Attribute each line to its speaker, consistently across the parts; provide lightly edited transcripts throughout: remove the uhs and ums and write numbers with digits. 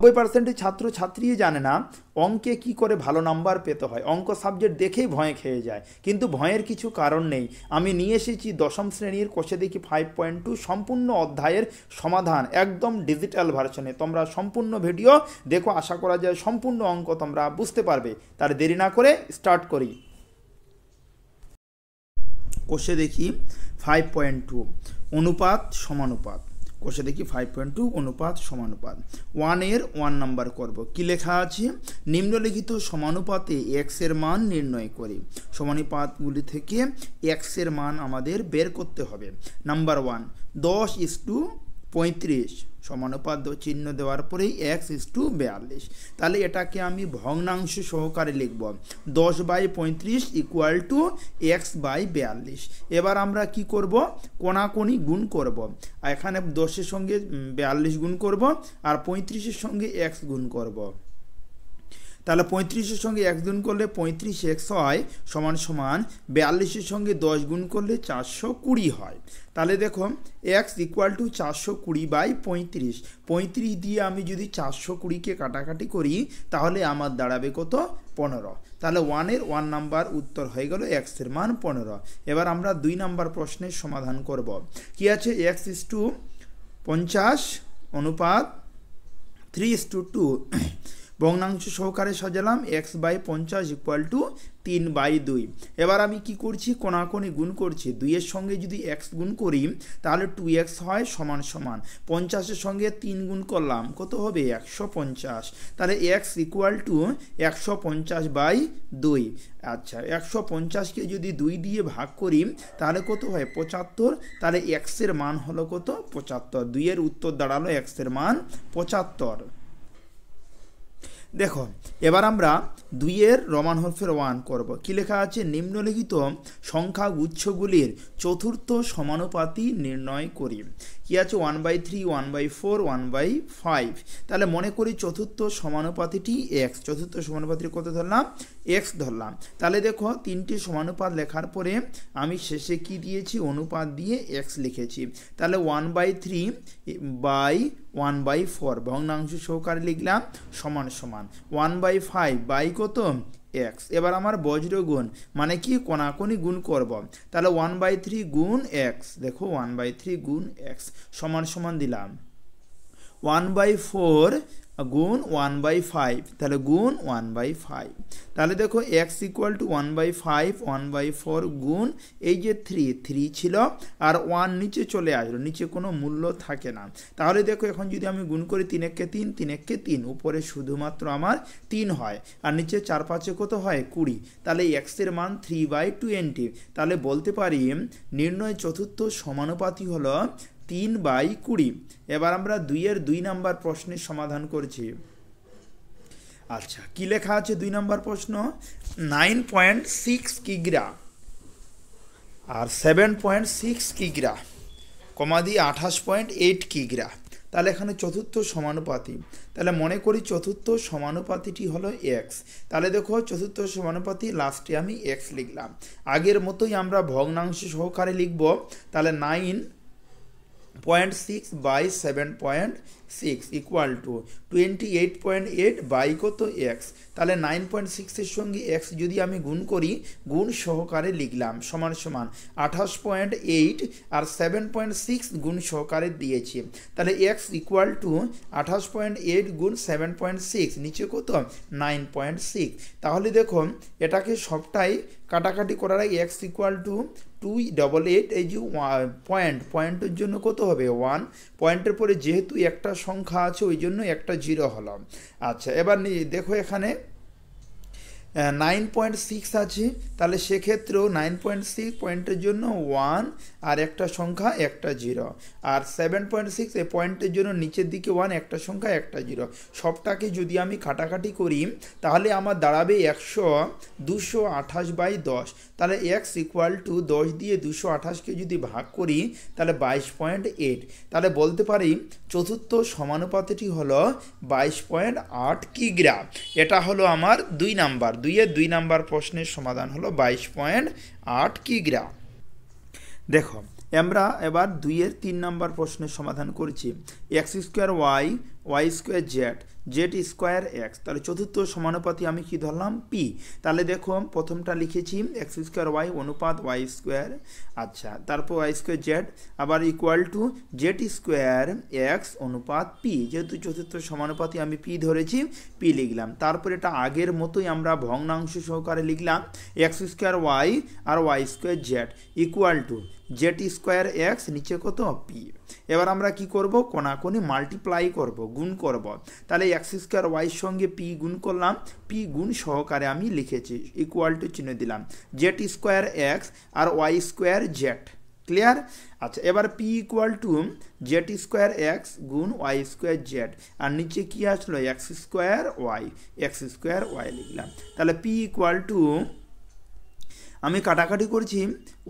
Speaker 1: 90% ছাত্র ছাত্রী জানে না অঙ্কে কি করে ভালো নাম্বার পেতে হয়। অঙ্ক সাবজেক্ট দেখেই ভয় খেয়ে যায়, কিন্তু ভয়ের কিছু কারণ নেই। আমি নিয়ে এসেছি দশম শ্রেণীর কোষে দেখি 5.2 সম্পূর্ণ অধ্যায়ের সমাধান একদম ডিজিটাল ভার্সনে। তোমরা সম্পূর্ণ ভিডিও দেখো, আশা করা যায় সম্পূর্ণ অঙ্ক তোমরা বুঝতে পারবে। তার দেরি না করে স্টার্ট করি। কোষে দেখি 5.2 অনুপাত সমানুপাত। কোষে দেখি 5.2 অনুপাত সমানুপাত 1 এর 1 নাম্বার করব। কি লেখা আছে? নিম্নলিখিত সমানুপাতে x এর মান নির্ণয় করি। সমানুপাতগুলি থেকে x এর মান আমাদের বের করতে হবে। নাম্বার 1 10:35 সমানুপাত চিহ্ন দেওয়ার পরেই x:42। তাহলে এটাকে আমি ভগ্নাংশ সহকারে লিখব 10/35 = x/42। এবার আমরা কি করব? কোণাকোণি গুণ করব। এখানে 10-এর সঙ্গে 42 গুণ করব আর 35-এর সঙ্গে x গুণ করব। তাহলে 35-এর সঙ্গে x গুণ করলে 35x হয় সমান সমান 42-এর সঙ্গে 10 গুণ করলে 420 হয়। তাহলে দেখো x = 420/35। 35 দিয়ে আমি যদি 420-কে কাটাকাটি করি তাহলে আমার দাঁড়াবে কত? 15। তাহলে 1 এর 1 নাম্বার উত্তর হয়ে গেল x এর মান 15। এবার আমরা 2 নাম্বার প্রশ্নের সমাধান করব। কি আছে? x:50 অনুপাত 3:2 ভগ্নাংশ সহকারে সাজালাম x/50 = 3/2। এবার আমি কি করছি? কোণাকোণি গুণ করছি। 2 এর সঙ্গে যদি x গুণ করি তাহলে 2x হয় সমান সমান 50-এর সঙ্গে 3 গুণ করলাম, কত হবে? 150। তাহলে x = 150/2। আচ্ছা, 150-কে যদি 2 দিয়ে ভাগ করি তাহলে কত হয়? 75। তাহলে x এর মান হলো কত? 75। 2 এর উত্তর দাঁড়ালো x এর মান 75। দেখো এবার আমরা 2 এর রোমান হরফের 1 করব। কি লেখা আছে? নিম্নলিখিত সংখ্যা গুচ্ছগুলির চতুর্থ সমানুপাতি নির্ণয় করি। কি আছে? 1/3, 1/4, 1/5। তাহলে মনে করি চতুর্থ সমানুপাতিটি x। চতুর্থ সমানুপাতিটি কত ধরলাম? x ধরলাম। তাহলে দেখো 3টি সমানুপাত লেখার পরে আমি শেষে কি দিয়েছি? অনুপাত দিয়ে x লিখেছি। তাহলে 1/3/1/4 ভগ্নাংশ সহকারে লিখলাম সমান সমান 1/5 বাই কত? x। এবার আমার বজ্র গুণ মানে কি? কোণাকোণি গুণ করব। তাহলে 1/3 গুণ x। দেখো 1/3 গুণ x সমান সমান দিলাম 1/4 গুণ 1/5। তাহলে গুণ 1/5। তাহলে দেখো x = 1/5 1/4 গুণ এই যে 3 ছিল আর 1 নিচে চলে আসলো, নিচে কোনো মূল্য থাকে না। তাহলে দেখো এখন যদি আমি গুণ করি 3-একে 3, 3-একে 3, উপরে শুধুমাত্র আমার 3 হয় আর নিচে 4-5-এ কত হয়? 20। তাহলে x এর মান 3/20। তাহলে বলতে পারি নির্ণয় চতুর্থ সমানুপাতি হলো 3/20। এবার আমরা 2 এর 2 নাম্বার প্রশ্নের সমাধান করছি। আচ্ছা, কি লেখা আছে 2 নাম্বার প্রশ্ন? 9.6 কিগ্রা আর 7.6 কিগ্রা কমা দিয়ে 28.8 কিগ্রা। তাহলে এখানে চতুর্থ সমানুপাতি। তাহলে মনে করি চতুর্থ সমানুপাতিটি হলো x। তাহলে দেখো চতুর্থ সমানুপাতি লাস্টে আমি x লিখলাম। আগের মতোই আমরা ভগ্নাংশ সহকারে লিখব। তাহলে 9.6/7.6 = 28.8 বাই কত? x। তাহলে 9.6 এর সঙ্গে x যদি আমি গুণ করি, গুণ সহকারে লিখলাম সমান সমান 28.8 আর 7.6 গুণ সহকারে দিয়েছি। তাহলে x = 28.8 গুণ 7.6 নিচে কত? 9.6। তাহলে দেখো এটাকে সবটাই কাটাকাটি করার আগে x = 288। এই যে পয়েন্টের জন্য কত হবে? 1। পয়েন্টের পরে যেহেতু একটা সংখ্যা আছে ওই জন্য একটা 0 হলো। আচ্ছা, এবার দেখো এখানে 9.6 আছে, তাহলে সেক্ষেত্রেও 9.6 পয়েন্টের জন্য 1 আর একটা সংখ্যা একটা 0, আর 7.6 এই পয়েন্টের জন্য নিচের দিকে 1 একটা সংখ্যা একটা 0। সবটাকে যদি আমি কাটাকাটি করি তাহলে আমার দাঁড়াবে 228/10। তাহলে x = 10 দিয়ে 228-কে যদি ভাগ করি তাহলে 22.8। তাহলে বলতে পারি চতুর্থ সমানুপাতিটি হলো 22.8 কিগ্রা। এটা হলো আমার 2 নাম্বার। 2 এর 2 নাম্বার প্রশ্নের সমাধান হলো 22.8 কিগ্রা। দেখো আমরা এবার 2 এর 3 নাম্বার প্রশ্নের সমাধান করছি। x² y Y square Z Z square X, তাহলে চতুর্থ সমানুপাতি আমি কি ধরলাম পি। তাহলে দেখো প্রথমটা লিখেছি এক্স স্কোয়ার ওয়াই অনুপাত ওয়াই স্কোয়ার, আচ্ছা তারপর ওয়াই স্কোয়ার জেড আবার equal to Z square x অনুপাত পি, যেহেতু চতুর্থ সমানুপাতি আমি পি ধরেছি পি লিখলাম। তারপর এটা আগের মতোই আমরা ভগ্নাংশ সহকারে লিখলাম এক্স স্কোয়ার ওয়াই আর Y square Z equal to Z square X নিচে কত পি। এবার আমরা কি করব, কোনাকুনি মাল্টিপ্লাই করব, গুণ করব। তাহলে এক্স স্কোয়ার ওয়াইয়ের সঙ্গে পি গুণ করলাম, পি গুণ সহকারে আমি লিখেছি ইকুয়াল টু চিহ্ন দিলাম জেড স্কোয়ার এক্স আর ওয়াই স্কোয়ার জেড, ক্লিয়ার। আচ্ছা এবার P equal to Z square x গুণ ওয়াই স্কোয়ার জেড, আর নিচে কি আসলো এক্স স্কোয়ার ওয়াই লিখলাম। তাহলে পি ইকুয়াল টু আমি কাটাকাটি করছি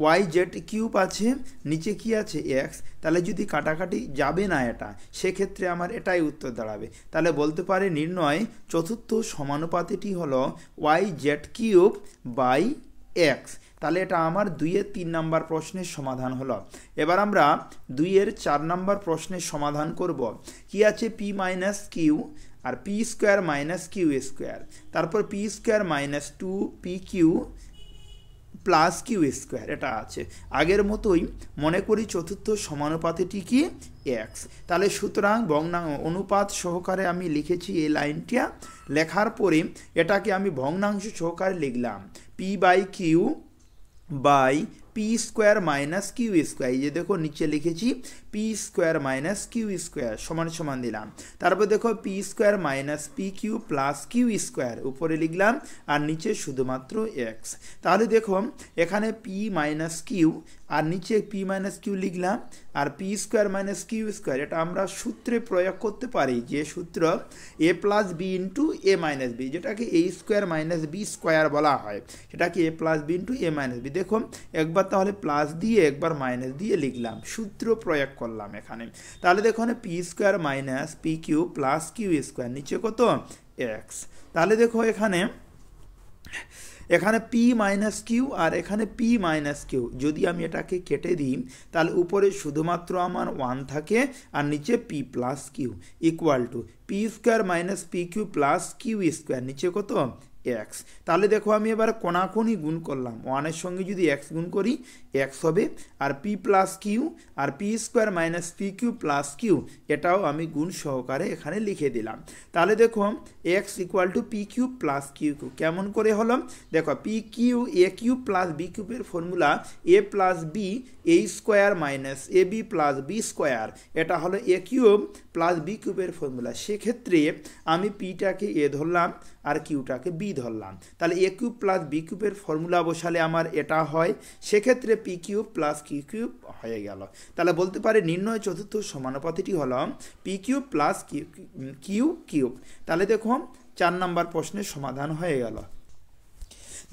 Speaker 1: ওয়াই জেড কিউব আছে, নিচে কি আছে এক্স, তাহলে যদি কাটাকাটি যাবে না এটা, সেক্ষেত্রে আমার এটাই উত্তর দাঁড়াবে। তাহলে বলতে পারে নির্ণয় চতুর্থ সমানুপাতিটি হলো Y Z cube by X. তাহলে এটা আমার 2-এর 3 নাম্বার প্রশ্নের সমাধান হলো। এবার আমরা 2-এর 4 নাম্বার প্রশ্নের সমাধান করব। কি আছে পি মাইনাস কিউ আর P square minus Q square, তারপর P square minus 2 PQ plus Q square, এটা আছে আগের মতোই। মনে করি চতুর্থ সমানুপাতিটি কি এক্স, তাহলে সুতরাং অনুপাত সহকারে আমি লিখেছি এই লাইনটা, লেখার পরে এটাকে আমি ভগ্নাংশ সহকারে লিখলাম P by Q by P square minus Q square. এই যে দেখো নিচে লিখেছি P square minus Q square সমান সমান দিলাম, তারপর দেখো P square minus P Q plus Q square উপরে লিখলাম আর নিচে শুধুমাত্র এক্স। তাহলে দেখো এখানে পি মাইনাস কিউ আর নিচে পি মাইনাস কিউ লিখলাম, আর P square minus Q square এটা আমরা সূত্রে প্রয়োগ করতে পারি, যে সূত্র A plus B into A minus B, যেটাকে A square minus B square বলা হয়, সেটাকে A plus B into A minus B. দেখো একবার তাহলে প্লাস দিয়ে একবার মাইনাস দিয়ে লিখলাম, সূত্র প্রয়োগ করলাম এখানে। তাহলে দেখো P square minus P Q plus Q square নিচে কত এক্স। তাহলে দেখো এখানে পি মাইনাস কিউ আর এখানে পি মাইনাস কিউ, যদি আমি এটাকে কেটে দিই তাহলে উপরে শুধুমাত্র আমার 1 থাকে আর নিচে P plus Q equal to P square minus P Q plus Q square নিচে কত এক্স। তাহলে দেখো আমি এবার কোনাকুনি গুণ করলাম, 1-এর সঙ্গে যদি এক্স গুণ করি এক্স হবে, আর পি প্লাস কিউ আর P square minus P Q plus Q এটাও আমি গুণ সহকারে এখানে লিখে দিলাম। তাহলে দেখো X equal to P Q plus Q Q কেমন করে হলো, দেখো P Q A Q plus B কিউবের formula A plus B A square minus A B plus B square, এটা হলো এ কিউব প্লাস বি কিউবের ফর্মুলা। সেক্ষেত্রে আমি পিটাকে এ ধরলাম আর কিউটাকে বি ধরলাম, তাহলে এ কিউব প্লাস বি কিউবের ফর্মুলা বসালে আমার এটা হয়, সেক্ষেত্রে P cube plus Q cube হয়ে গেল। তাহলে বলতে পারে নির্ণয় চতুর্থ সমানুপাতিটি হলো P cube plus Q cube. তাহলে দেখো 4 নাম্বার প্রশ্নের সমাধান হয়ে গেল।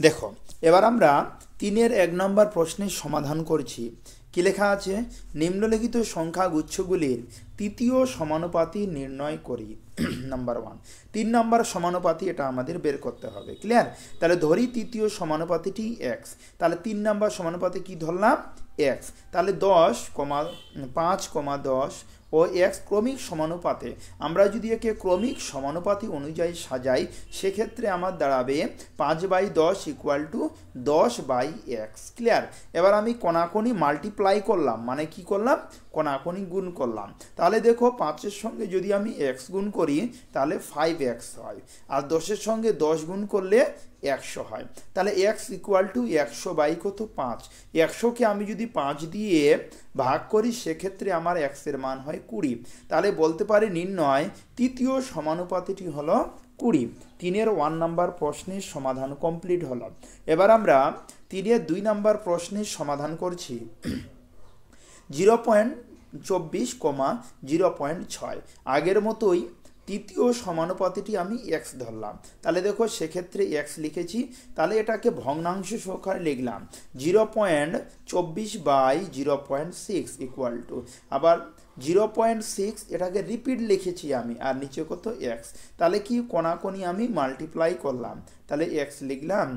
Speaker 1: দেখো এবার আমরা 3-এর 1 নম্বর প্রশ্নের সমাধান করছি। কি লেখা আছে, নিম্নলিখিত সংখ্যা গুচ্ছগুলির তৃতীয় সমানুপাতি নির্ণয় করি। নাম্বার 1 3 নম্বর সমানুপাতি, এটা আমাদের বের করতে হবে, ক্লিয়ার। তাহলে ধরি তৃতীয় সমানুপাতিটি এক্স, তাহলে 3 নম্বর সমানুপাতি কি ধরলাম এক্স, তাহলে 5,10 ও এক্স ক্রমিক সমানুপাতে, আমরা যদি একে ক্রমিক সমানুপাতি অনুযায়ী সাজাই সেক্ষেত্রে আমার দাঁড়াবে 5/10 ইকুয়াল টু 10/x, ক্লিয়ার। এবার আমি কোনাকুনি মাল্টিপ্লাই করলাম, মানে কি করলাম কোনাকুনি গুণ করলাম। তাহলে দেখো 5-এর সঙ্গে যদি আমি x গুণ করি তাহলে 5x হয়, আর 10-এর সঙ্গে 10 গুণ করলে 100 হয়। তাহলে x ইকুয়াল টু 100 বাই কত 5, 100কে আমি যদি 5 দিয়ে ভাগ করি সেক্ষেত্রে আমার x এর মান হয় 20। তাহলে বলতে পারি নির্ণয় তৃতীয় সমানুপাতিটি হলো 20। 3-এর 1 নাম্বার প্রশ্নের সমাধান কমপ্লিট হলো। এবার আমরা 3-এর 2 নাম্বার প্রশ্নের সমাধান করছি। 0.24, আগের মতোই তৃতীয় সমানুপাতিটি আমি x ধরলাম। তাহলে দেখো সেক্ষেত্রে x লিখেছি, তাহলে এটাকে ভগ্নাংশ সহকারে লিখলাম 0.24/0.6 ইকুয়াল টু, আবার 0.6 এটাকে রিপিট লিখেছি আমি, আর নিচে কত x। তাহলে কি কোনাকুনি আমি মাল্টিপ্লাই করলাম, তাহলে x লিখলাম,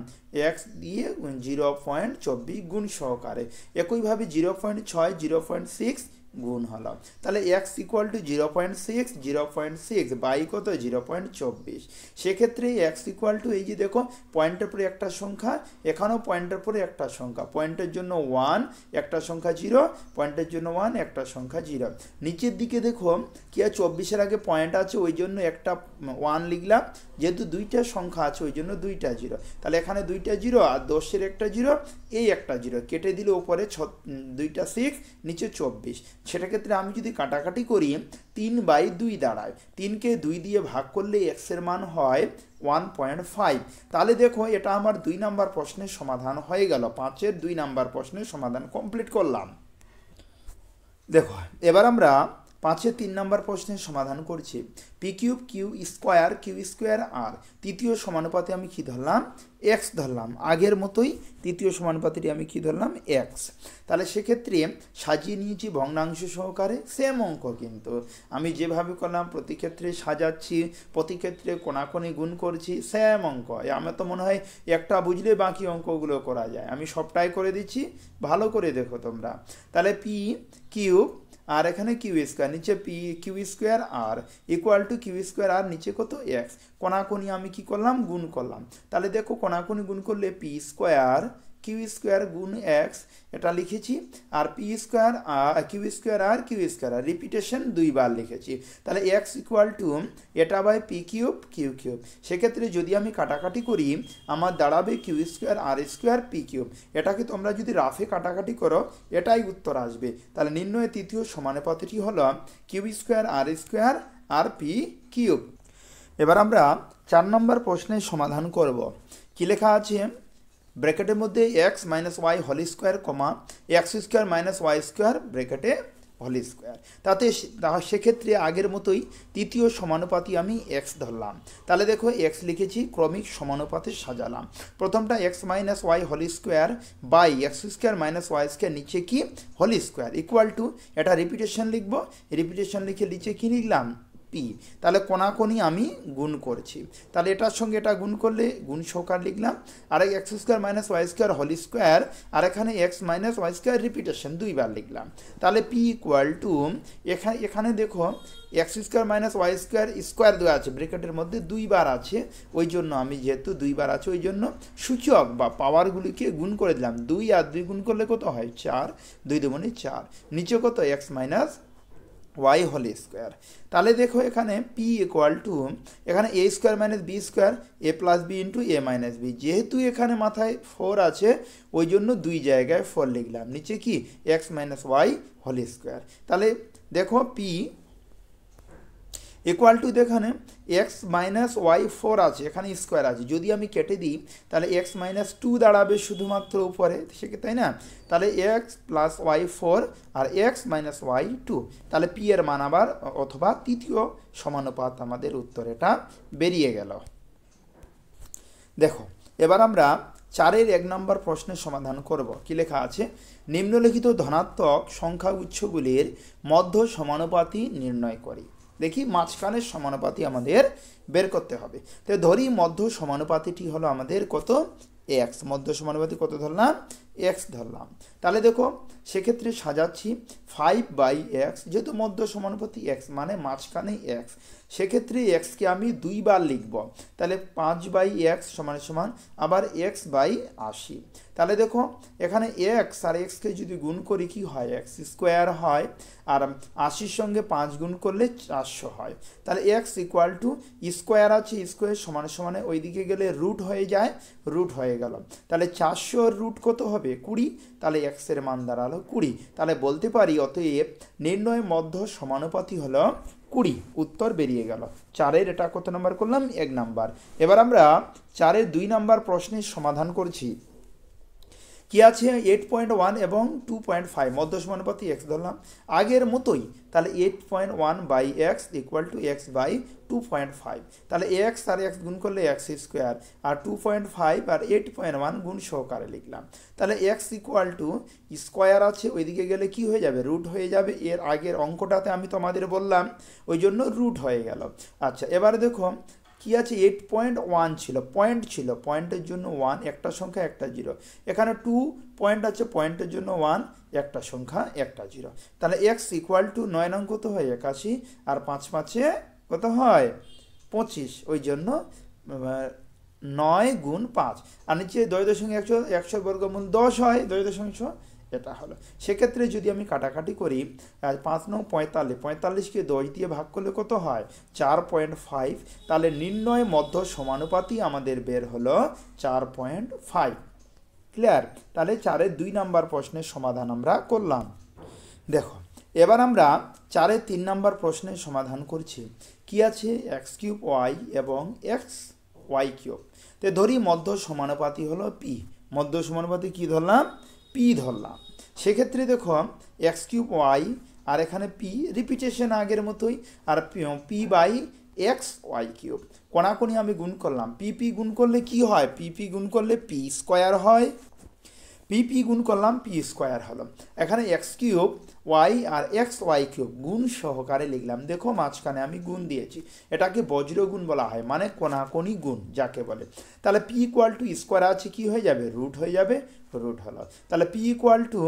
Speaker 1: x দিয়ে 0.24 গুণ সহকারে। একইভাবে 0.6, 0.6 গুণ হলো। তাহলে এক্স ইকুয়াল টু 0.6, 0.6 বাই কত 0.24। সেক্ষেত্রে এক্স ইকুয়াল টু এই যে দেখো পয়েন্টের পরে একটা সংখ্যা, এখানেও পয়েন্টের পরে একটা সংখ্যা, পয়েন্টের জন্য 1 একটা সংখ্যা 0, পয়েন্টের জন্য 1 একটা সংখ্যা 0। নিচের দিকে দেখো কি আছে 24-এর আগে পয়েন্ট আছে ওই জন্য একটা 1 লিখলাম, যেহেতু দুইটা সংখ্যা আছে ওই জন্য দুইটা 0। তাহলে এখানে দুইটা 0 আর 10-এর একটা 0, এই একটা 0 কেটে দিলে উপরে দুইটা 6, নিচে 24। সেটা ক্ষেত্রে আমি যদি কাটাকাটি করি 3/2 দাঁড়ায়, 3কে 2 দিয়ে ভাগ করলে এক্সের মান হয় 1.5। তাহলে দেখো এটা আমার 2 নাম্বার প্রশ্নের সমাধান হয়ে গেল। 5-এর 2 নাম্বার প্রশ্নের সমাধান কমপ্লিট করলাম। দেখো এবার আমরা 5-এর 3 নাম্বার প্রশ্নের সমাধান করছি। পি কিউব কিউ স্কোয়ার আর তৃতীয় সমানুপাতে আমি কি ধরলাম, এক্স ধরলাম। আগের মতোই তৃতীয় সমানুপাতিটি আমি কি ধরলাম, এক্স। তাহলে সেক্ষেত্রে সাজিয়ে নিয়েছি ভগ্নাংশ সহকারে, সেম অঙ্ক কিন্তু আমি যেভাবে করলাম প্রতি ক্ষেত্রে সাজাচ্ছি, প্রতি ক্ষেত্রে কোনাকুনি গুণ করছি, সেম অঙ্ক। আমার তো মনে হয় একটা বুঝলে বাকি অঙ্কগুলো করা যায়। আমি সবটাই করে দিচ্ছি, ভালো করে দেখো তোমরা। তাহলে পি কিউব আর এখানে কিউ স্কোয়ার, নিচে পি কিউ স্কোয়ার আর ইকুয়াল টু কিউ স্কোয়ার আর নিচে কত এক্স। কোনাকুনি আমি কি করলাম, গুণ করলাম। তাহলে দেখো কোনাকুনি গুণ করলে পি স্কোয়ার কিউ স্কোয়ার গুণ এক্স এটা লিখেছি, আর পি স্কোয়ার আর কিউ স্কোয়ার আর কিউ স্কোয়ার আর রিপিটেশন 2 বার লিখেছি। তাহলে এক্স ইকুয়াল টু এটা by P cube Q cube. সেক্ষেত্রে যদি আমি কাটাকাটি করি আমার দাঁড়াবে কিউ স্কোয়ার আর স্কোয়ার পি কিউব। এটাকে তোমরা যদি রাফে কাটাকাটি করো এটাই উত্তর আসবে। তাহলে নির্ণয় তৃতীয় সমানুপাতিটি হলো কিউ স্কোয়ার আর পি কিউব। এবার আমরা 4 নম্বর প্রশ্নের সমাধান করব। কি লেখা আছে, ব্র্যাকেটের মধ্যে X minus Y whole square comma X square minus Y square ব্র্যাকেটে হোল স্কোয়ার। সেক্ষেত্রে আগের মতোই তৃতীয় সমানুপাতি আমি এক্স ধরলাম। তাহলে দেখো এক্স লিখেছি, ক্রমিক সমানুপাতে সাজালাম। প্রথমটা X minus Y whole square by X square minus Y square, নিচে কি হোল স্কোয়ার ইকুয়াল টু এটা রিপিটেশন লিখবো, রিপিটেশন লিখে নিচে কি লিখলাম পি। তাহলে কোনাকুনি আমি গুণ করছি, তাহলে এটার সঙ্গে এটা গুণ করলে গুণ সহকার লিখলাম। আর X square minus Y square whole square আর এখানে X minus Y square repetition 2 বার লিখলাম। তাহলে পি ইকুয়াল টু এখানে দেখো X square minus Y square দেওয়া আছে, ব্র্যাকেটের মধ্যে 2 বার আছে, ওই জন্য আমি যেহেতু 2 বার আছে ওই জন্য সূচক বা পাওয়ারগুলিকে গুণ করে দিলাম। 2 আর 2 গুণ করলে কত হয় 4, 2 দুগুণে 4, নিচে কত X minus Y whole square. তাহলে দেখো এখানে পি ইকুয়াল টু এখানে A square minus B square A plus B into A minus B. যেহেতু এখানে মাথায় 4 আছে ওই জন্য 2 জায়গায় 4 লিখলাম, নিচে কি X minus Y whole square. তাহলে দেখো পি ইকুয়াল টু এখানে এক্স মাইনাস ওয়াই 4 আছে, এখানে স্কোয়ার আছে, যদি আমি কেটে দিই তাহলে এক্স মাইনাস 2 দাঁড়াবে শুধুমাত্র উপরে, তাই না? তাহলে এক্স প্লাস ওয়াই 4 আর এক্স মাইনাস ওয়াই 2। তাহলে পি এর মান আবার অথবা তৃতীয় সমানুপাত আমাদের উত্তর এটা বেরিয়ে গেল। দেখো এবার আমরা 4-এর 1 নম্বর প্রশ্নের সমাধান করব। কি লেখা আছে, নিম্নলিখিত ধনাত্মক সংখ্যা উৎসগুলির মধ্য সমানুপাতি নির্ণয় করি। দেখি মাঝখানের সমানুপাতি আমাদের বের করতে হবে। তো ধরি মধ্য সমানুপাতিটি হলো আমাদের কত এক্স, মধ্য সমানুপাতি কত ধরলাম এক্স ধরলাম। তাহলে দেখো সেক্ষেত্রে সাজাচ্ছি 5/x, যেহেতু মধ্য সমানুপাতি এক্স মানে মাঝখানে এক্স, সেক্ষেত্রে এক্সকে আমি 2 বার লিখব। তাহলে 5/x সমান সমান আবার x/80। তাহলে দেখো এখানে এক্স আর এক্সকে যদি গুণ করি কি হয় এক্স স্কোয়ার হয়, আর 80-র সঙ্গে 5 গুণ করলে 400 হয়। তাহলে এক্স ইকুয়াল টু স্কোয়ার আছে, স্কোয়ার সমান সমানে ওইদিকে গেলে রুট হয়ে যায়, রুট হয়ে গেল। তাহলে 400 রুট কত হবে 20, তাহলে এক্সের মান দাঁড়ালো 20। তাহলে বলতে পারি অতএব নির্ণয় মধ্য সমানুপাতি হলো 20, উত্তর বেরিয়ে গেল। 4-এর এটা কত নাম্বার করলাম 1 নাম্বার। এবার আমরা 4-এর 2 নাম্বার প্রশ্নের সমাধান করছি। কি আছে 8.1 এবং 2.5 মধ্য সমানুপাতি এক্স ধরলাম আগের মতোই। তাহলে 8.1/x ইকুয়াল টু x/2.5। তাহলে এক্স আর এক্স গুণ করলে এক্স স্কোয়ার আর 2.5 আর 8.1 গুণ সহকারে লিখলাম। তাহলে এক্স ইকুয়াল টু স্কোয়ার আছে, ওইদিকে গেলে কি হয়ে যাবে রুট হয়ে যাবে। এর আগের অঙ্কটাতে আমি তোমাদের বললাম ওই জন্য রুট হয়ে গেল। আচ্ছা এবারে দেখো কি আছে 8.1 ছিল, পয়েন্ট ছিল, পয়েন্টের জন্য 1, একটা সংখ্যা একটা জিরো। এখানে 2 পয়েন্ট আছে, পয়েন্টের জন্য 1, একটা সংখ্যা একটা জিরো। তাহলে এক্স ইকুয়াল টু 9 নং কত হয় 81, আর 5 5-এ কত হয় 25, ওই জন্য 9 গুণ 5, আর নিচে 2.100, 100 বর্গমূল 10 হয়, 2.100, এটা হলো। সেক্ষেত্রে যদি আমি কাটাকাটি করি 5 9 45, 45কে 10 দিয়ে ভাগ করলে কত হয় 4.5, তাহলে নির্ণয় মধ্য সমানুপাতি আমাদের বের হলো 4.5। ক্লিয়ার? তাহলে 4-এর 2 নাম্বার প্রশ্নের সমাধান আমরা করলাম। দেখো এবার আমরা 4-এর 3 নাম্বার প্রশ্নের সমাধান করছি। কি আছে x³ y এবং xy³ তো ধরি মধ্য সমানুপাতি হলো p, মধ্য সমানুপাতি কি ধরলাম p ধরলাম। সেক্ষেত্রে দেখো x³ y আর এখানে p রিপিটেশন আগের মতোই, আর p বাই xy³ কোনাকুনি আমি গুণ করলাম, p গুণ করলে কি হয়, p গুণ করলে p স্কয়ার হয়, p গুণ করলাম p স্কয়ার হলো। এখানে x³ y আর xy³ গুণ সহকারে লিখলাম। দেখো মাঝখানে আমি গুণ দিয়েছি, এটাকে বজ্র গুণ বলা হয়, মানে কোনাকুনি গুণ যাকে বলে। তাহলে p ইকুয়াল টু স্কয়ার আছে, কি হয়ে যাবে রুট হয়ে যাবে, রুট হলো। তাহলে p ইকুয়াল টু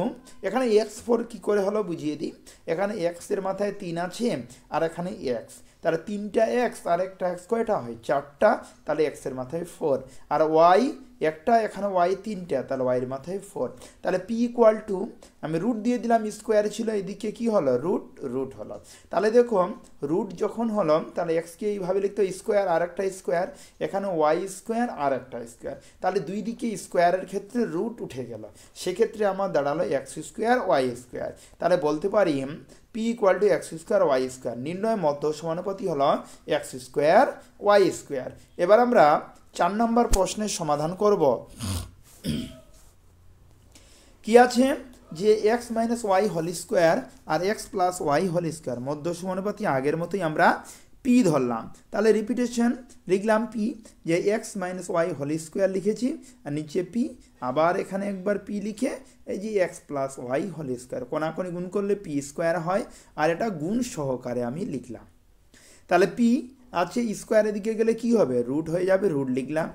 Speaker 1: এখানে x4 কি করে হলো বুঝিয়ে দিই। এখানে x এর মাথায় 3 আছে আর এখানে x, তাহলে 3টা x আর একটা x কয়টা হয় 4টা, তাহলে x এর মাথায় 4, আর y একটা, এখানে y 3টা, তাহলে y এর মাথায় 4। তাহলে p ইকুয়াল টু আমি রুট দিয়ে দিলাম, স্কোয়ার ছিল, এদিকে কি হলো রুট হলো। তাহলে দেখো রুট যখন হলো তাহলে xকে এইভাবে লিখতে স্কোয়ার আর একটা স্কোয়ার, এখানে y স্কোয়ার আর একটা স্কোয়ার, তাহলে দুই দিকে স্কোয়ারের ক্ষেত্রে রুট উঠে গেল, সেক্ষেত্রে আমার দাঁড়ালো x স্কোয়ার y স্কোয়ার। তাহলে বলতে পারি p equal two x square y square, নির্ণয় মধ্য সমানুপাতি হলো x স্কোয়ার y স্কোয়ার। এবার আমরা 4 নম্বর প্রশ্নের সমাধান করব। কি আছে যে x minus Y whole square আর x plus Y whole square, মধ্য সমানুপাতি আগের মতোই আমরা p ধরলাম। তাহলে রিপিটেশন লিখলাম p, যে x minus Y whole square লিখেছি আর নিচে p, আবার এখানে একবার p লিখে এই যে x plus Y whole square, কোনাকুনি গুণ করলে p স্কোয়ার হয়, আর এটা গুণ সহকারে আমি লিখলাম। তাহলে p আছে স্কোয়ারের দিকে গেলে কি হবে রুট হয়ে যাবে, রুট লিখলাম।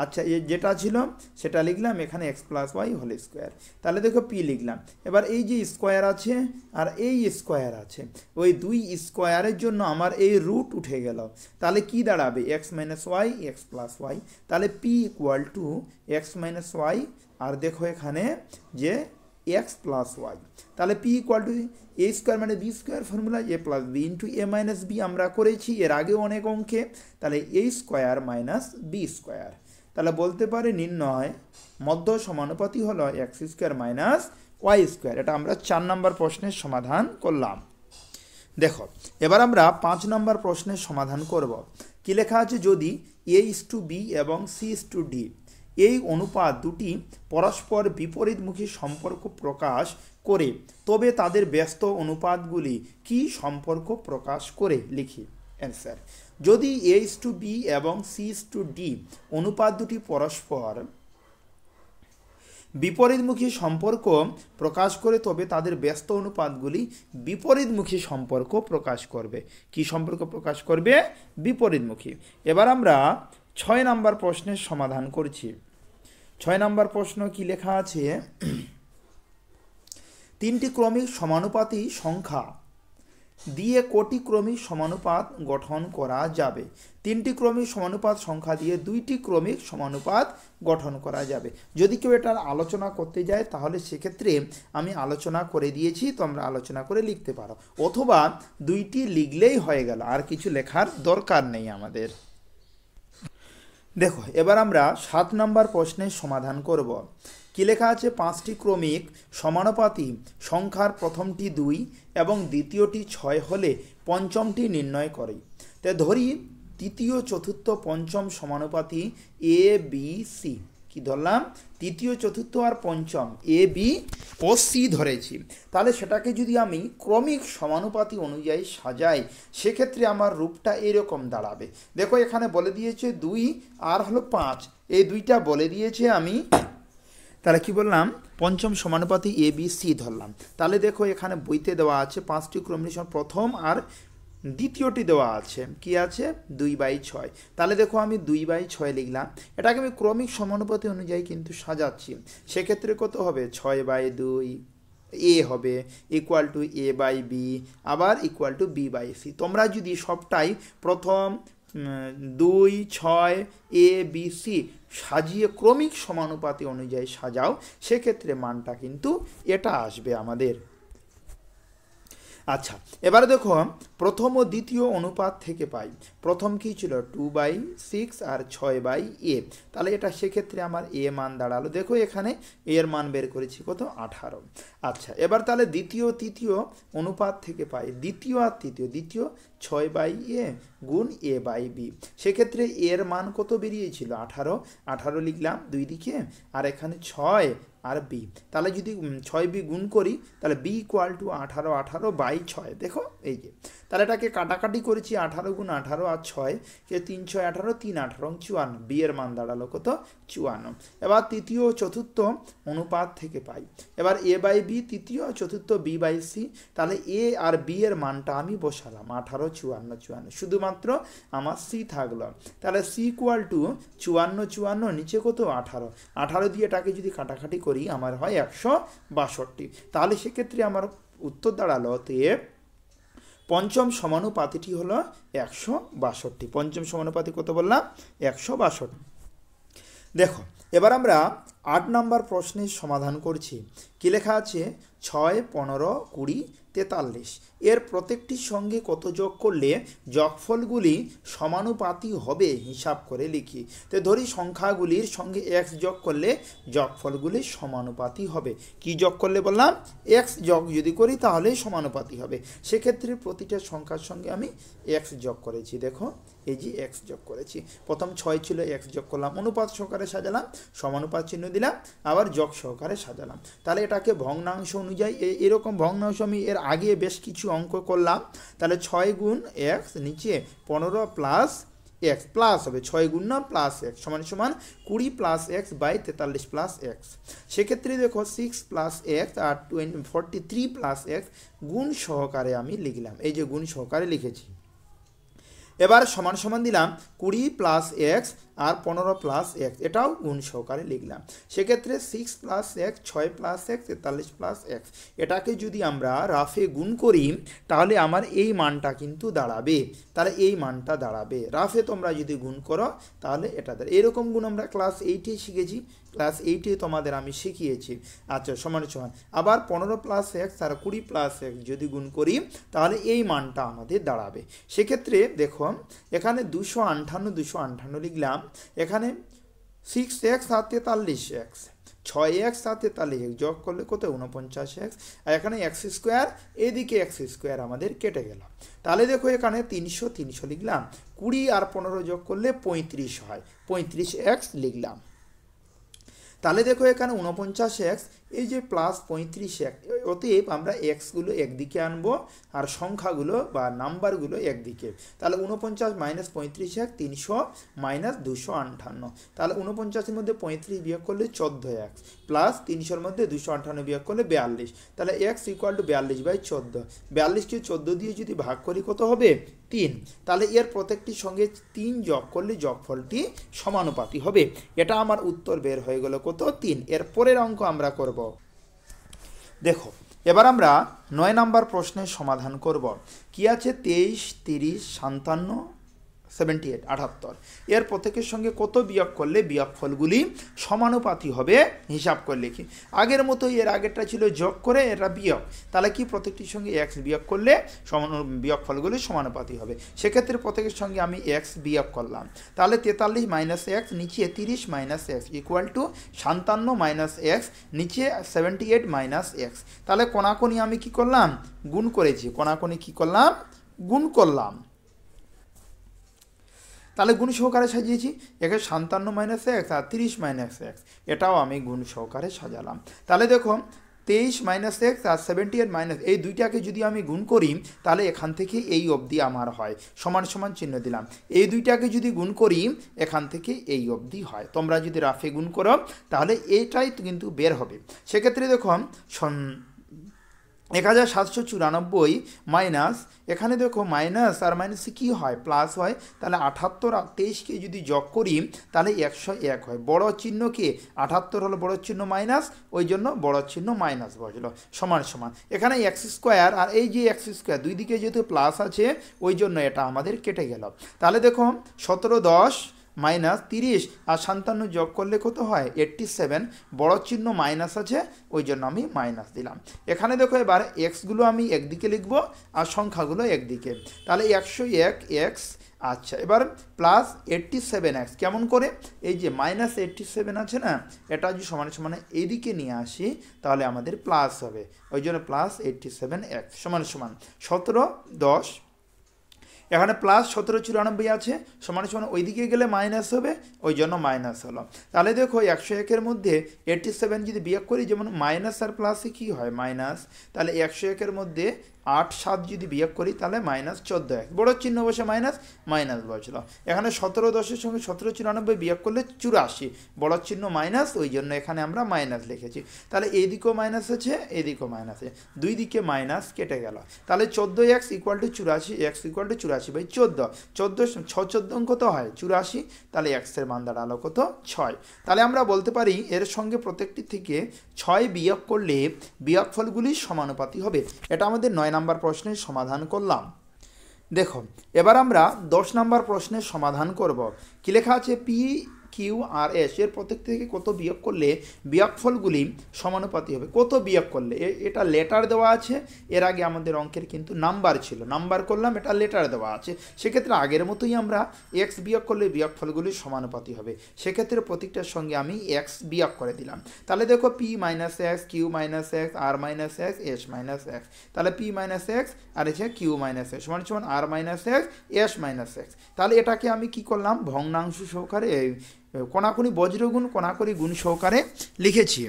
Speaker 1: আচ্ছা যেটা ছিল সেটা লিখলাম, এখানে x plus Y whole square, তাহলে দেখো p লিখলাম। এবার এই যে স্কোয়ার আছে আর এই স্কোয়ার আছে, ওই দুই স্কোয়ারের জন্য আমার এই রুট উঠে গেল, তাহলে কি দাঁড়াবে x minus Y X plus Y, তাহলে p equal to X minus Y, আর দেখো এখানে যে x প্লাস ওয়াই, তাহলে p equal to A square মানে B square, formula A plus B into A minus B আমরা করেছি এর আগে অনেক অঙ্কে, তাহলে A square minus B square. তাহলে বলতে পারে নির্ণয় মধ্য সমানুপাতি হলো X square minus Y square. এটা আমরা 4 নম্বর প্রশ্নের সমাধান করলাম। দেখো এবার আমরা 5 নম্বর প্রশ্নের সমাধান করব। কি লেখা আছে, যদি a:b এবং c:d এই অনুপাত দুটি পরস্পর বিপরীতমুখী সম্পর্ক প্রকাশ করে, তবে তাদের ব্যস্ত অনুপাতগুলি কি সম্পর্ক প্রকাশ করে, লিখি। অ্যান্সার, যদি a:b এবং c:d অনুপাত দুটি পরস্পর বিপরীতমুখী সম্পর্ক প্রকাশ করে, তবে তাদের ব্যস্ত অনুপাতগুলি বিপরীতমুখী সম্পর্ক প্রকাশ করবে। কি সম্পর্ক প্রকাশ করবে? বিপরীতমুখী। এবার আমরা 6 নম্বর প্রশ্নের সমাধান করছি। 6 নম্বর প্রশ্ন কি লেখা আছে, 3টি ক্রমিক সমানুপাতি সংখ্যা দিয়ে কটি ক্রমিক সমানুপাত গঠন করা যাবে? 3টি ক্রমিক সমানুপাত সংখ্যা দিয়ে 2টি ক্রমিক সমানুপাত গঠন করা যাবে। যদি কেউ এটার আলোচনা করতে যায় তাহলে সেক্ষেত্রে আমি আলোচনা করে দিয়েছি, তোমরা আলোচনা করে লিখতে পারো, অথবা 2টি লিখলেই হয়ে গেল, আর কিছু লেখার দরকার নেই আমাদের। দেখো এবার আমরা 7 নম্বর প্রশ্নের সমাধান করব। কি লেখা আছে, 5টি ক্রমিক সমানুপাতি সংখ্যার প্রথমটি 2 এবং দ্বিতীয়টি 6 হলে পঞ্চমটি নির্ণয় করে। তাই ধরি তৃতীয় চতুর্থ পঞ্চম সমানুপাতি এ বি সি। কি ধরলাম? তৃতীয় চতুর্থ আর পঞ্চম এ বি ও সি ধরেছি। তাহলে সেটাকে যদি আমি ক্রমিক সমানুপাতি অনুযায়ী সাজাই, সেক্ষেত্রে আমার রূপটা এরকম দাঁড়াবে। দেখো এখানে বলে দিয়েছে 2 আর হলো 5, এই দুইটা বলে দিয়েছে আমি, তাহলে কি বললাম পঞ্চম সমানুপাতি এ বি সি ধরলাম। তাহলে দেখো এখানে বইতে দেওয়া আছে 5টি ক্রমিক প্রথম আর দ্বিতীয়টি দেওয়া আছে কি আছে 2/6 তাহলে দেখো আমি 2/6 লিখলাম এটাকে আমি ক্রমিক সমানুপাতি অনুযায়ী কিন্তু সাজাচ্ছি সেক্ষেত্রে কত হবে 6/2 এ হবে ইকুয়াল টু a/b আবার ইকুয়াল টু b/c তোমরা যদি সবটাই প্রথম 2 6 a b c সাজিয়ে ক্রমিক সমানুপাতি অনুযায়ী সাজাও সেক্ষেত্রে মানটা কিন্তু এটা আসবে আমাদের আচ্ছা এবারে দেখো প্রথম ও দ্বিতীয় অনুপাত থেকে পাই প্রথম কি ছিল 2/6 আর 6/a তাহলে এটা সেক্ষেত্রে আমার a মান দাঁড়ালো দেখো এখানে a এর মান বের করেছি কত 18 আচ্ছা এবার তাহলে দ্বিতীয় তৃতীয় অনুপাত থেকে পাই দ্বিতীয় আর তৃতীয় দ্বিতীয় 6/a গুণ a/b সেক্ষেত্রে a এর মান কত বেরিয়েছিল 18 লিখলাম দুই দিকে আর এখানে 6 আর b তাহলে যদি 6b গুণ করি তাহলে b ইকুয়াল টু 18/6 দেখো এই যে তাহলে এটাকে কাটাকাটি করেছি 18 গুণ 18 আর 6 কে 3 6 18 3 18 54 b এর মান দাঁড়ালো কত 54 এবার তৃতীয় ও চতুর্থ অনুপাত থেকে পাই এবার a/b তৃতীয় ও চতুর্থ b/c তাহলে a আর b এর মানটা আমি বসালাম 18 54 54 শুধুমাত্র আমার c থাকলো তাহলে c ইকুয়াল টু 54 54 নিচে কত 18 দিয়ে এটাকে যদি কাটাকাটি করি আমার হয় 162 তাহলে সেক্ষেত্রে আমার উত্তর দাঁড়ালো তে পঞ্চম সমানুপাতিটি হলো 162 পঞ্চম সমানুপাতি কত বললাম 162 দেখো এবার আমরা 8 নম্বর প্রশ্নের সমাধান করছি কি লেখা আছে 6 15 20 43 এর প্রত্যেকটির সঙ্গে কত যোগ করলে যোগফলগুলি সমানুপাতি হবে হিসাব করে লিখি তো ধরি সংখ্যাগুলির সঙ্গে x যোগ করলে যোগফলগুলি সমানুপাতি হবে কি যোগ করলে বললাম x যোগ যদি করি তাহলে সমানুপাতি হবে সেক্ষেত্রে প্রতিটা সংখ্যার সঙ্গে আমি x যোগ করেছি দেখো এই যে x যোগ করেছি প্রথম 6 ছিল x যোগ করলাম অনুপাত সহকারে সাজালাম সমানুপাত চিহ্ন দিলাম আবার যোগ সহকারে সাজালাম তাহলে এটাকে ভগ্নাংশ অনুযায়ী এরকম ভগ্নাংশ আমি এর আগে বেশ কিছু অঙ্ক করলাম তাহলে 6 গুণ x নিচে 15 প্লাস x প্লাস হবে 6 গুণ না প্লাস x সমান সমান 20 plus x by 43 plus x সেক্ষেত্রে দেখো 6 প্লাস x আর 43 প্লাস x গুণ সহকারে আমি লিখলাম এই যে গুণ সহকারে লিখেছি এবার সমান সমান দিলাম 20 প্লাস x আর 15 প্লাস x এটাও গুণ সহকারে লিখলাম সেক্ষেত্রে 6 plus x 6 plus x 43 plus x এটাকে যদি আমরা রাফে গুণ করি তাহলে আমার এই মানটা কিন্তু দাঁড়াবে তাহলে এই মানটা দাঁড়াবে রাফে তোমরা যদি গুণ করো তাহলে এটা এরকম গুণ আমরা ক্লাস 8-এ শিখেছি ক্লাস 8-এ তোমাদের আমি শিখিয়েছি আচ্ছা সমান সমান আবার 15 প্লাস x আর 20 প্লাস x যদি গুণ করি তাহলে এই মানটা আমাদের দাঁড়াবে সেক্ষেত্রে দেখো এখানে 258 লিখলাম এখানে 6x আর 43x 6x আর 43x যোগ করলে কত 49x আর এখানে x স্কোয়ার এদিকে x স্কোয়ার আমাদের কেটে গেল তাহলে দেখো এখানে 300 লিখলাম 20 আর 15 যোগ করলে 35 হয় 35x লিখলাম তাহলে দেখো এখানে 49x এই যে প্লাস 35x অতএব আমরা xগুলো একদিকে আনবো আর সংখ্যাগুলো বা নাম্বারগুলো একদিকে তাহলে 49 মাইনাস 35x 300 মাইনাস 258 তাহলে 49-এর মধ্যে 35 বিয়োগ করলে 14x প্লাস 300-এর মধ্যে 258 বিয়োগ করলে 42 তাহলে x ইকুয়াল টু 42/14 42কে 14 দিয়ে যদি ভাগ করি কত হবে 3 তাহলে এর প্রত্যেকটির সঙ্গে 3 যোগ করলে যোগফলটি সমানুপাতি হবে এটা আমার উত্তর বের হয়ে গেল কত 3 এর পরের অঙ্ক আমরা করব দেখো এবার আমরা 9 নম্বর প্রশ্নের সমাধান করব কি আছে 23 30 57 78 78 এর প্রত্যেকের সঙ্গে কত বিয়োগ করলে বিয়োগফলগুলি সমানুপাতি হবে হিসাব করে লিখি আগের মতোই এর আগেরটা ছিল যোগ করে এটা বিয়োগ তাহলে কি প্রত্যেকটির সঙ্গে x বিয়োগ করলে বিয়োগফলগুলি সমানুপাতি হবে সেক্ষেত্রে প্রত্যেকের সঙ্গে আমি x বিয়োগ করলাম তাহলে 43 মাইনাস x নিচে 30 minus x equal to 57 minus x নিচে 78 মাইনাস x তাহলে কোনাকুনি আমি কি করলাম গুণ করেছি কোনাকুনি কি করলাম গুণ করলাম তাহলে গুণ সহকারে সাজিয়েছি একে 57 মাইনাস x আর 30 মাইনাস x এটাও আমি গুণ সহকারে সাজালাম তাহলে দেখো 23 মাইনাস x আর 78 মাইনাস এই দুইটাকে যদি আমি গুণ করি তাহলে এখান থেকে এই অবধি আমার হয় সমান সমান চিহ্ন দিলাম এই দুইটাকে যদি গুণ করি এখান থেকে এই অবধি হয় তোমরা যদি রাফে গুণ করো তাহলে এইটাই কিন্তু বের হবে সেক্ষেত্রে দেখো 1794 মাইনাস, এখানে দেখো মাইনাস আর মাইনাসে কী হয়, প্লাস হয়। তাহলে 78 আর 23কে যদি যোগ করি তাহলে 101 হয়। বড় চিহ্নকে 78 হলো বড় চিহ্ন মাইনাস, ওই জন্য বড় চিহ্ন মাইনাস বসলো, সমান সমান। এখানে এক্স স্কোয়ার আর এই যে এক্স স্কোয়ার দুই দিকে যেহেতু প্লাস আছে ওই জন্য এটা আমাদের কেটে গেল। তাহলে দেখো 17 10 মাইনাস 30 আর 57 যোগ করলে কত হয় 87, বড় চিহ্ন মাইনাস আছে ওই জন্য আমি মাইনাস দিলাম। এখানে দেখো এবার এক্সগুলো আমি একদিকে লিখবো আর সংখ্যাগুলো একদিকে, তাহলে 101 এক্স। আচ্ছা, এবার প্লাস 87 এক্স কেমন করে, এই যে মাইনাস 87 আছে না, এটা যদি সমানে সমানে এইদিকে নিয়ে আসি তাহলে আমাদের প্লাস হবে, ওই জন্য প্লাস 87 এক্স সমান সমান 17 10। এখানে প্লাস 1794 আছে, সমান সমান ওইদিকে গেলে মাইনাস হবে ওই জন্য মাইনাস হলো। তাহলে দেখো 101-এর মধ্যে 87 যদি বিয়োগ করি, যেমন মাইনাস আর প্লাসে কী হয় মাইনাস, তাহলে 101-এর মধ্যে 8 7 যদি বিয়োগ করি তাহলে মাইনাস 14 বড় চিহ্ন বসে মাইনাস মাইনাস বসল। এখানে 17 10-এর সঙ্গে 1794 বিয়োগ করলে 84, বড় চিহ্ন মাইনাস ওই জন্য এখানে আমরা মাইনাস লিখেছি। তাহলে এইদিকেও মাইনাস আছে এইদিকেও মাইনাস আছে, দুই দিকে মাইনাস কেটে গেল। তাহলে 14x = 84, x = 84/14, 14 6 14 কত হয় 84, তাহলে এক্সের মান দাঁড়ালো কত 6। তাহলে আমরা বলতে পারি এর সঙ্গে প্রত্যেকটি থেকে 6 বিয়োগ করলে বিয়োগফলগুলি সমানুপাতি হবে। এটা আমাদের 9 নম্বর প্রশ্নের সমাধান করলাম। দেখো এবার আমরা 10 নম্বর প্রশ্নের সমাধান করব। কি লেখা আছে, পি কিউ আর এস এর প্রত্যেক থেকে কত বিয়োগ করলে বিয়োগফলগুলি সমানুপাতি হবে। কত বিয়োগ করলে, এটা লেটার দেওয়া আছে, এর আগে আমাদের অঙ্কের কিন্তু নাম্বার ছিল, নাম্বার করলাম, এটা লেটার দেওয়া আছে। সেক্ষেত্রে আগের মতোই আমরা এক্স বিয়োগ করলে বিয়োগফলগুলি সমানুপাতি হবে। সেক্ষেত্রে প্রত্যেকটার সঙ্গে আমি এক্স বিয়োগ করে দিলাম। তাহলে দেখো P minus X, Q minus X, R minus X, S minus X. তাহলে পি মাইনাস এক্স আর এসে কিউ মাইনাস এক্স সমান সমান R minus X, S minus X. তাহলে এটাকে আমি কি করলাম, ভগ্নাংশ সহকারে কোনাকুনি বজ্রগুণ কোনাকুনি গুণ সহকারে লিখেছি।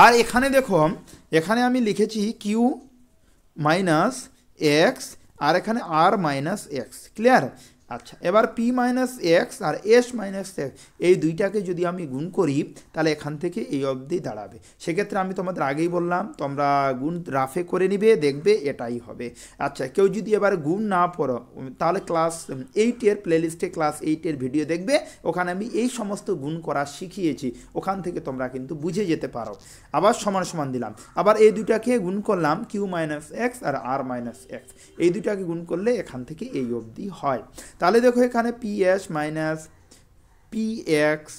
Speaker 1: আর এখানে দেখো এখানে আমি লিখেছি কিউ মাইনাস এক্স আর এখানে আর মাইনাস এক্স, ক্লিয়ার। আচ্ছা, এবার পি মাইনাস এক্স আর এস মাইনাস এক্স এই দুইটাকে যদি আমি গুণ করি তাহলে এখান থেকে এই অবধি দাঁড়াবে। সেক্ষেত্রে আমি তোমাদের আগেই বললাম তোমরা গুণ রাফে করে নিবে, দেখবে এটাই হবে। আচ্ছা, কেউ যদি এবার গুণ না পড়ো তাহলে ক্লাস 8-এর প্লেলিস্টে ক্লাস 8-এর ভিডিও দেখবে, ওখানে আমি এই সমস্ত গুণ করা শিখিয়েছি, ওখান থেকে তোমরা কিন্তু বুঝে যেতে পারো। আবার সমান সমান দিলাম, আবার এই দুইটাকে গুণ করলাম কিউ মাইনাস এক্স আর আর মাইনাস এক্স, এই দুইটাকে গুণ করলে এখান থেকে এই অবধি হয়। তাহলে দেখো এখানে P S minus P x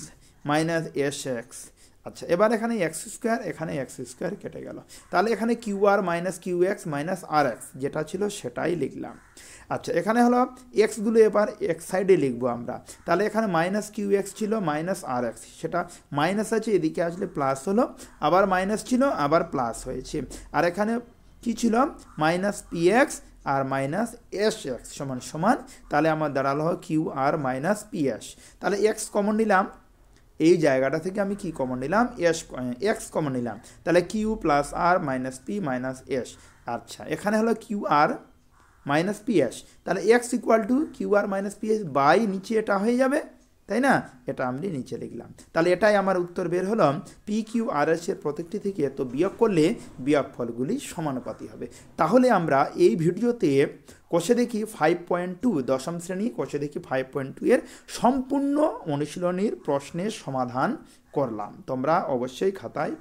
Speaker 1: minus S x. আচ্ছা, এবার এখানে এক্স স্কোয়ার এখানে এক্স স্কোয়ার কেটে গেল। তাহলে এখানে Q R minus Q x minus আর এক্স যেটা ছিল সেটাই লিখলাম। আচ্ছা, এখানে হলো এক্সগুলো এবার এক সাইডে লিখবো আমরা। তাহলে এখানে মাইনাস কিউ এক্স ছিল মাইনাস আর এক্স, সেটা মাইনাস আছে, এদিকে আসলে প্লাস হলো, আবার মাইনাস ছিল আবার প্লাস হয়েছে। আর এখানে কি ছিল minus P x R minus S x সমান সমান, তাহলে আমার দাঁড়ালো Q R minus P S. তাহলে এক্স কমন নিলাম, এই জায়গাটা থেকে আমি কি কমন নিলাম এক্স কমন নিলাম, তাহলে Q plus R minus P minus S. আচ্ছা, এখানে হলো Q R minus P S, তাহলে X = Q R minus P S by নিচে এটা হয়ে যাবে, তাই না, এটা আমি নিচে লিখলাম। তাহলে এটাই আমার উত্তর বের হলো, পি কিউ আর এস এর প্রত্যেকটি থেকে এত বিয়োগ করলে বিয়োগফলগুলি সমানুপাতি হবে। তাহলে আমরা এই ভিডিওতে কোষে দেখি 5.2 দশম শ্রেণী কোষে দেখি 5.2 এর সম্পূর্ণ অনুশীলনীর প্রশ্নের সমাধান করলাম। তোমরা অবশ্যই খাতায়